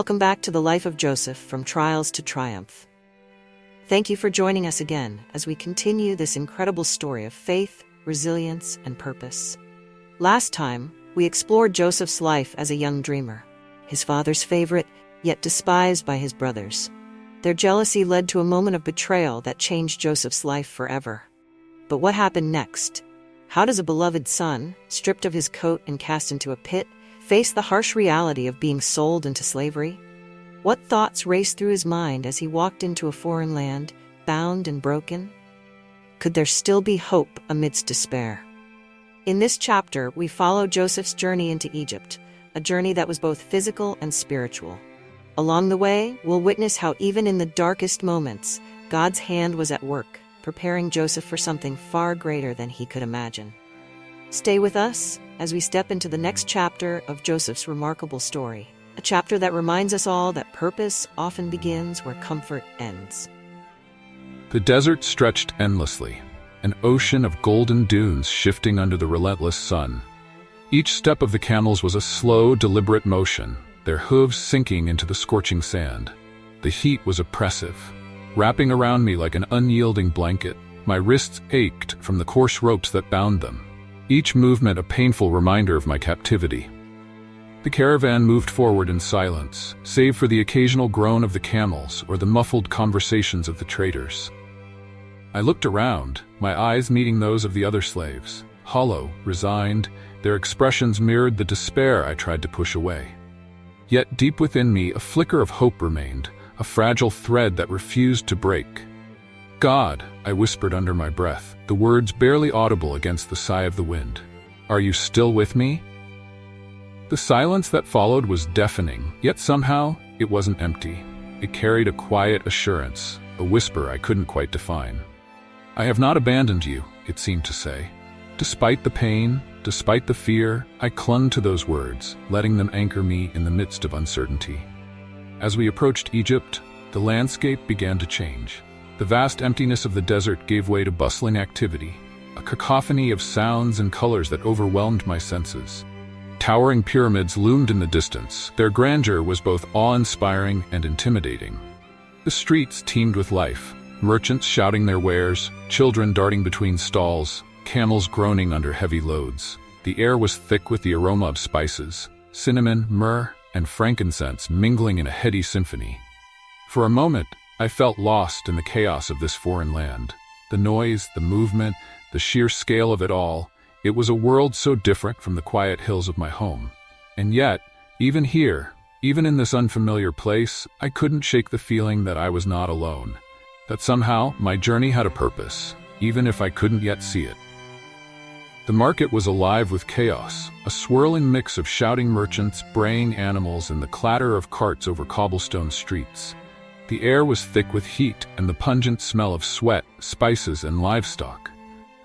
Welcome back to the life of Joseph, from trials to triumph. Thank you for joining us again as we continue this incredible story of faith, resilience, and purpose. Last time, we explored Joseph's life as a young dreamer, his father's favorite, yet despised by his brothers. Their jealousy led to a moment of betrayal that changed Joseph's life forever. But what happened next? How does a beloved son, stripped of his coat and cast into a pit, face the harsh reality of being sold into slavery? What thoughts raced through his mind as he walked into a foreign land, bound and broken? Could there still be hope amidst despair? In this chapter, we follow Joseph's journey into Egypt, a journey that was both physical and spiritual. Along the way, we'll witness how even in the darkest moments, God's hand was at work, preparing Joseph for something far greater than he could imagine. Stay with us as we step into the next chapter of Joseph's remarkable story, a chapter that reminds us all that purpose often begins where comfort ends. The desert stretched endlessly, an ocean of golden dunes shifting under the relentless sun. Each step of the camels was a slow, deliberate motion, their hooves sinking into the scorching sand. The heat was oppressive, wrapping around me like an unyielding blanket. My wrists ached from the coarse ropes that bound them, each movement a painful reminder of my captivity. The caravan moved forward in silence, save for the occasional groan of the camels or the muffled conversations of the traders. I looked around, my eyes meeting those of the other slaves. Hollow, resigned, their expressions mirrored the despair I tried to push away. Yet deep within me, a flicker of hope remained, a fragile thread that refused to break. "God," I whispered under my breath, the words barely audible against the sigh of the wind. "Are you still with me?" The silence that followed was deafening, yet somehow it wasn't empty. It carried a quiet assurance, a whisper I couldn't quite define. "I have not abandoned you," it seemed to say. Despite the pain, despite the fear, I clung to those words, letting them anchor me in the midst of uncertainty. As we approached Egypt, the landscape began to change. The vast emptiness of the desert gave way to bustling activity, a cacophony of sounds and colors that overwhelmed my senses. Towering pyramids loomed in the distance. Their grandeur was both awe-inspiring and intimidating. The streets teemed with life, merchants shouting their wares, children darting between stalls, camels groaning under heavy loads. The air was thick with the aroma of spices, cinnamon, myrrh, and frankincense mingling in a heady symphony. For a moment, I felt lost in the chaos of this foreign land. The noise, the movement, the sheer scale of it all, it was a world so different from the quiet hills of my home. And yet, even here, even in this unfamiliar place, I couldn't shake the feeling that I was not alone. That somehow my journey had a purpose, even if I couldn't yet see it. The market was alive with chaos, a swirling mix of shouting merchants, braying animals, and the clatter of carts over cobblestone streets. The air was thick with heat and the pungent smell of sweat, spices, and livestock.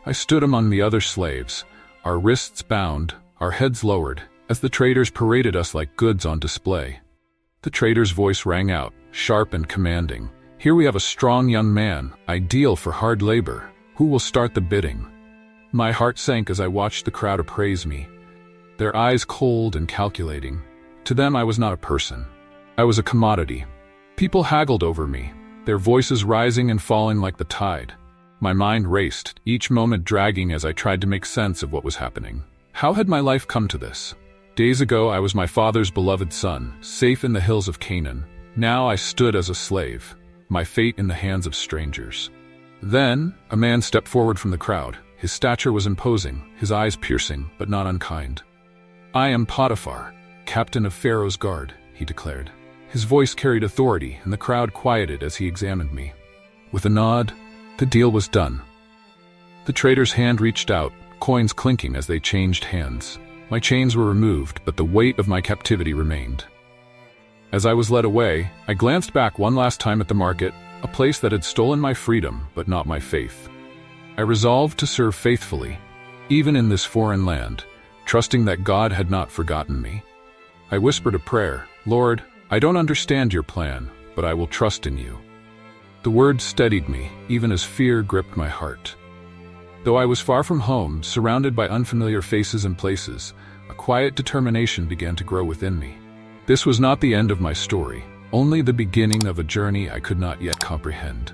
I stood among the other slaves, our wrists bound, our heads lowered, as the traders paraded us like goods on display. The trader's voice rang out, sharp and commanding. "Here we have a strong young man, ideal for hard labor. Who will start the bidding?" My heart sank as I watched the crowd appraise me, their eyes cold and calculating. To them I was not a person. I was a commodity. People haggled over me, their voices rising and falling like the tide. My mind raced, each moment dragging as I tried to make sense of what was happening. How had my life come to this? Days ago I was my father's beloved son, safe in the hills of Canaan. Now I stood as a slave, my fate in the hands of strangers. Then, a man stepped forward from the crowd. His stature was imposing, his eyes piercing, but not unkind. "I am Potiphar, captain of Pharaoh's guard," he declared. His voice carried authority, and the crowd quieted as he examined me. With a nod, the deal was done. The trader's hand reached out, coins clinking as they changed hands. My chains were removed, but the weight of my captivity remained. As I was led away, I glanced back one last time at the market, a place that had stolen my freedom, but not my faith. I resolved to serve faithfully, even in this foreign land, trusting that God had not forgotten me. I whispered a prayer, "Lord, I don't understand your plan, but I will trust in you." The words steadied me, even as fear gripped my heart. Though I was far from home, surrounded by unfamiliar faces and places, a quiet determination began to grow within me. This was not the end of my story, only the beginning of a journey I could not yet comprehend.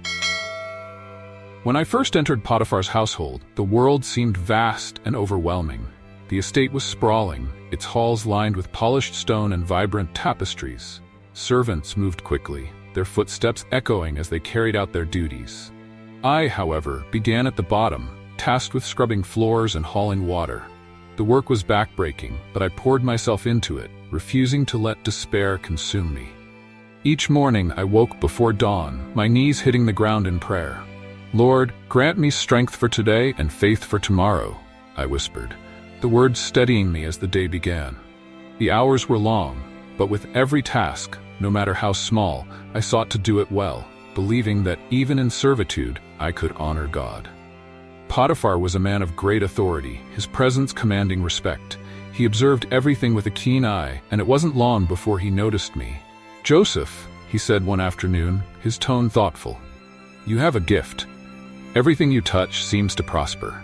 When I first entered Potiphar's household, the world seemed vast and overwhelming. The estate was sprawling, its halls lined with polished stone and vibrant tapestries. Servants moved quickly, their footsteps echoing as they carried out their duties. I, however, began at the bottom, tasked with scrubbing floors and hauling water. The work was backbreaking, but I poured myself into it, refusing to let despair consume me. Each morning I woke before dawn, my knees hitting the ground in prayer. "Lord, grant me strength for today and faith for tomorrow," I whispered, the words steadying me as the day began. The hours were long, but with every task, no matter how small, I sought to do it well, believing that even in servitude, I could honor God. Potiphar was a man of great authority, his presence commanding respect. He observed everything with a keen eye, and it wasn't long before he noticed me. "Joseph," he said one afternoon, his tone thoughtful, "you have a gift. Everything you touch seems to prosper."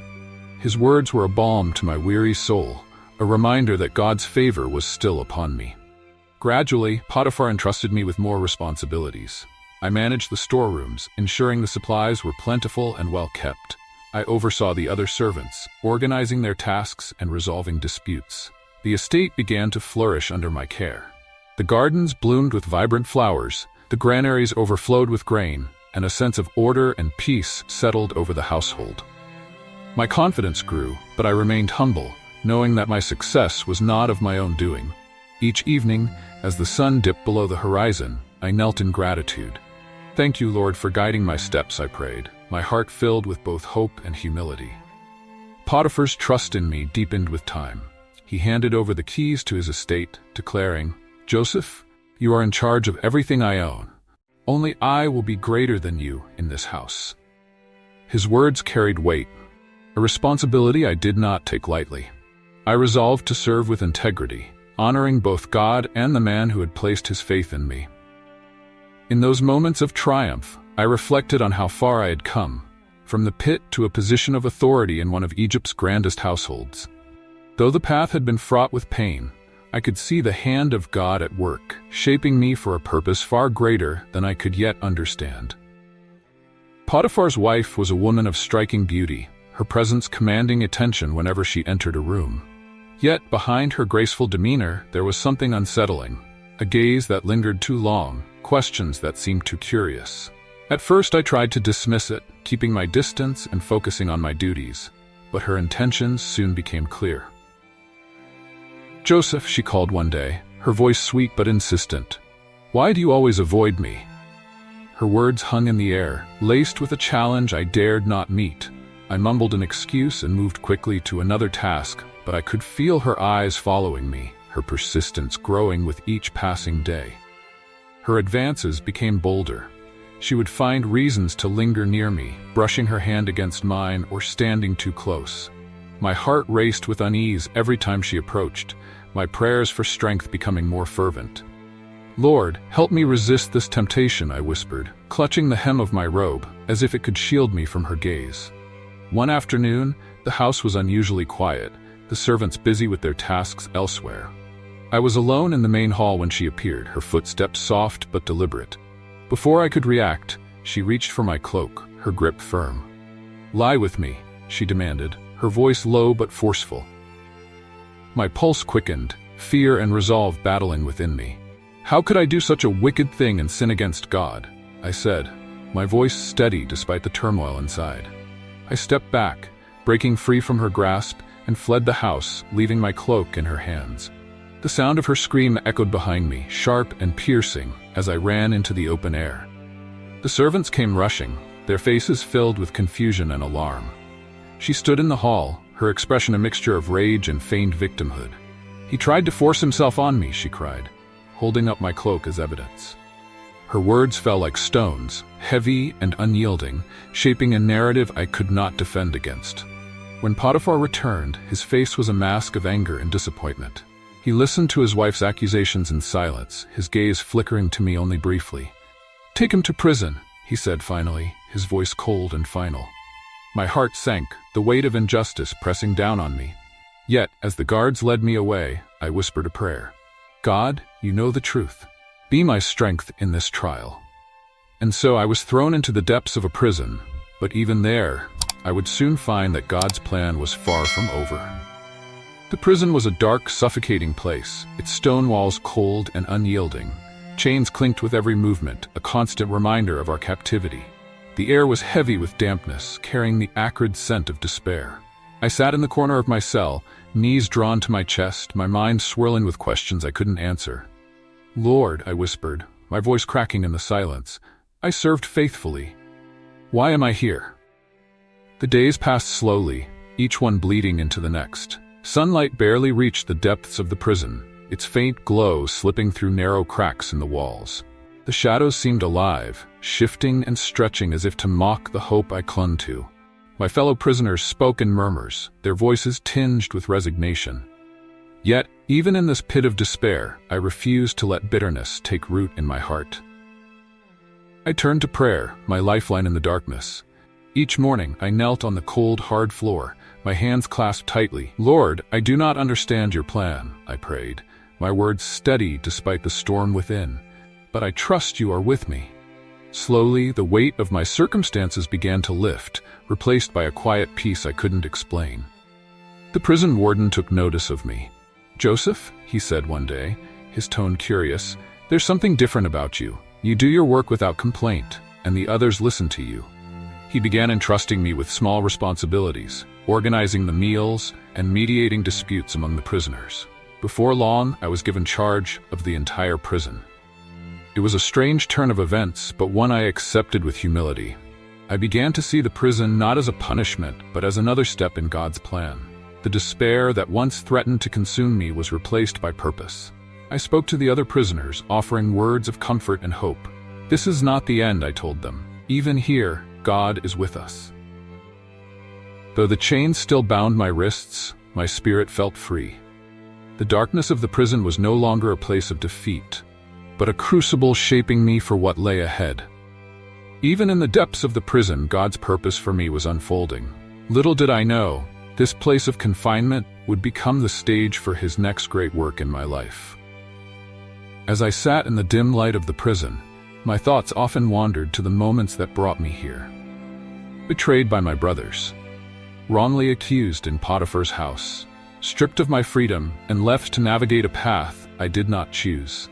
His words were a balm to my weary soul, a reminder that God's favor was still upon me. Gradually, Potiphar entrusted me with more responsibilities. I managed the storerooms, ensuring the supplies were plentiful and well kept. I oversaw the other servants, organizing their tasks and resolving disputes. The estate began to flourish under my care. The gardens bloomed with vibrant flowers, the granaries overflowed with grain, and a sense of order and peace settled over the household. My confidence grew, but I remained humble, knowing that my success was not of my own doing. Each evening, as the sun dipped below the horizon, I knelt in gratitude. "Thank you, Lord, for guiding my steps," I prayed, my heart filled with both hope and humility. Potiphar's trust in me deepened with time. He handed over the keys to his estate, declaring, "Joseph, you are in charge of everything I own. Only I will be greater than you in this house." His words carried weight, a responsibility I did not take lightly. I resolved to serve with integrity, honoring both God and the man who had placed his faith in me. In those moments of triumph, I reflected on how far I had come, from the pit to a position of authority in one of Egypt's grandest households. Though the path had been fraught with pain, I could see the hand of God at work, shaping me for a purpose far greater than I could yet understand. Potiphar's wife was a woman of striking beauty, her presence commanding attention whenever she entered a room. Yet behind her graceful demeanor, there was something unsettling, a gaze that lingered too long, questions that seemed too curious. At first I tried to dismiss it, keeping my distance and focusing on my duties, but her intentions soon became clear. "Joseph," she called one day, her voice sweet but insistent. "Why do you always avoid me?" Her words hung in the air, laced with a challenge I dared not meet. I mumbled an excuse and moved quickly to another task, but I could feel her eyes following me, her persistence growing with each passing day. Her advances became bolder. She would find reasons to linger near me, brushing her hand against mine or standing too close. My heart raced with unease every time she approached, my prayers for strength becoming more fervent. "Lord, help me resist this temptation," I whispered, clutching the hem of my robe, as if it could shield me from her gaze. One afternoon, the house was unusually quiet, the servants busy with their tasks elsewhere. I was alone in the main hall when she appeared, her footsteps soft but deliberate. Before I could react, she reached for my cloak, her grip firm. "Lie with me," she demanded, her voice low but forceful. My pulse quickened, fear and resolve battling within me. "How could I do such a wicked thing and sin against God?" I said, my voice steady despite the turmoil inside. I stepped back, breaking free from her grasp, and fled the house, leaving my cloak in her hands. The sound of her scream echoed behind me, sharp and piercing, as I ran into the open air. The servants came rushing, their faces filled with confusion and alarm. She stood in the hall, her expression a mixture of rage and feigned victimhood. "He tried to force himself on me," she cried, holding up my cloak as evidence. Her words fell like stones, heavy and unyielding, shaping a narrative I could not defend against. When Potiphar returned, his face was a mask of anger and disappointment. He listened to his wife's accusations in silence, his gaze flickering to me only briefly. "Take him to prison," he said finally, his voice cold and final. My heart sank, the weight of injustice pressing down on me. Yet, as the guards led me away, I whispered a prayer. "God, you know the truth. Be my strength in this trial." And so I was thrown into the depths of a prison, but even there, I would soon find that God's plan was far from over. The prison was a dark, suffocating place, its stone walls cold and unyielding. Chains clinked with every movement, a constant reminder of our captivity. The air was heavy with dampness, carrying the acrid scent of despair. I sat in the corner of my cell, knees drawn to my chest, my mind swirling with questions I couldn't answer. "Lord," I whispered, my voice cracking in the silence, "I served faithfully. Why am I here?" The days passed slowly, each one bleeding into the next. Sunlight barely reached the depths of the prison, its faint glow slipping through narrow cracks in the walls. The shadows seemed alive, shifting and stretching as if to mock the hope I clung to. My fellow prisoners spoke in murmurs, their voices tinged with resignation. Yet, even in this pit of despair, I refused to let bitterness take root in my heart. I turned to prayer, my lifeline in the darkness. Each morning, I knelt on the cold, hard floor, my hands clasped tightly. "Lord, I do not understand your plan," I prayed, my words steady despite the storm within. "But I trust you are with me." Slowly, the weight of my circumstances began to lift, replaced by a quiet peace I couldn't explain. The prison warden took notice of me. "Joseph," he said one day, his tone curious, "there's something different about you. You do your work without complaint, and the others listen to you." He began entrusting me with small responsibilities, organizing the meals and mediating disputes among the prisoners. Before long, I was given charge of the entire prison. It was a strange turn of events, but one I accepted with humility. I began to see the prison not as a punishment, but as another step in God's plan. The despair that once threatened to consume me was replaced by purpose. I spoke to the other prisoners, offering words of comfort and hope. "This is not the end," I told them. "Even here, God is with us." Though the chains still bound my wrists, my spirit felt free. The darkness of the prison was no longer a place of defeat, but a crucible shaping me for what lay ahead. Even in the depths of the prison, God's purpose for me was unfolding. Little did I know, this place of confinement would become the stage for His next great work in my life. As I sat in the dim light of the prison, my thoughts often wandered to the moments that brought me here. Betrayed by my brothers, wrongly accused in Potiphar's house, stripped of my freedom and left to navigate a path I did not choose.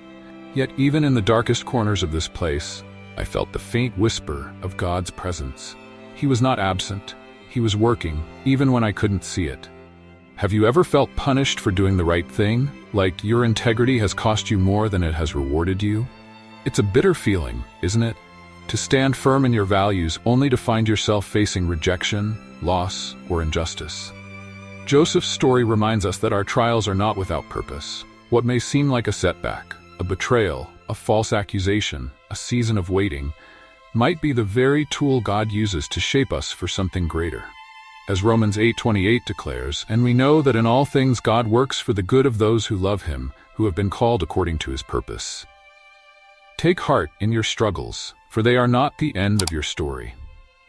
Yet even in the darkest corners of this place, I felt the faint whisper of God's presence. He was not absent. He was working, even when I couldn't see it. Have you ever felt punished for doing the right thing, like your integrity has cost you more than it has rewarded you? It's a bitter feeling, isn't it? To stand firm in your values only to find yourself facing rejection, loss, or injustice. Joseph's story reminds us that our trials are not without purpose. What may seem like a setback, a betrayal, a false accusation, a season of waiting, might be the very tool God uses to shape us for something greater. As Romans 8:28 declares, "And we know that in all things God works for the good of those who love Him, who have been called according to His purpose." Take heart in your struggles, for they are not the end of your story.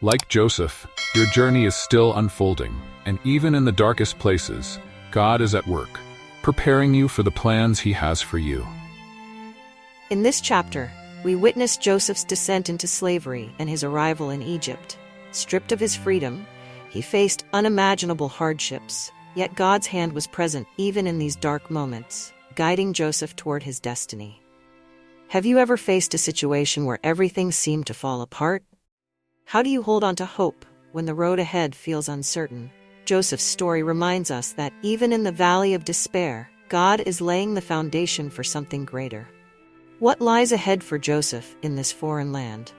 Like Joseph, your journey is still unfolding, and even in the darkest places, God is at work, preparing you for the plans He has for you. In this chapter, we witness Joseph's descent into slavery and his arrival in Egypt. Stripped of his freedom, he faced unimaginable hardships, yet God's hand was present even in these dark moments, guiding Joseph toward his destiny. Have you ever faced a situation where everything seemed to fall apart? How do you hold on to hope when the road ahead feels uncertain? Joseph's story reminds us that even in the valley of despair, God is laying the foundation for something greater. What lies ahead for Joseph in this foreign land?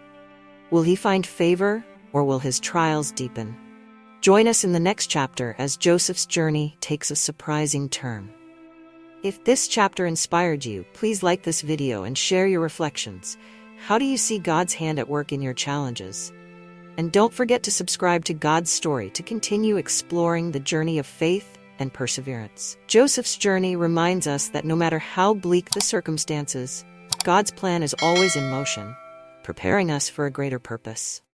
Will he find favor, or will his trials deepen? Join us in the next chapter as Joseph's journey takes a surprising turn. If this chapter inspired you, please like this video and share your reflections. How do you see God's hand at work in your challenges? And don't forget to subscribe to God's Story to continue exploring the journey of faith and perseverance. Joseph's journey reminds us that no matter how bleak the circumstances, God's plan is always in motion, preparing us for a greater purpose.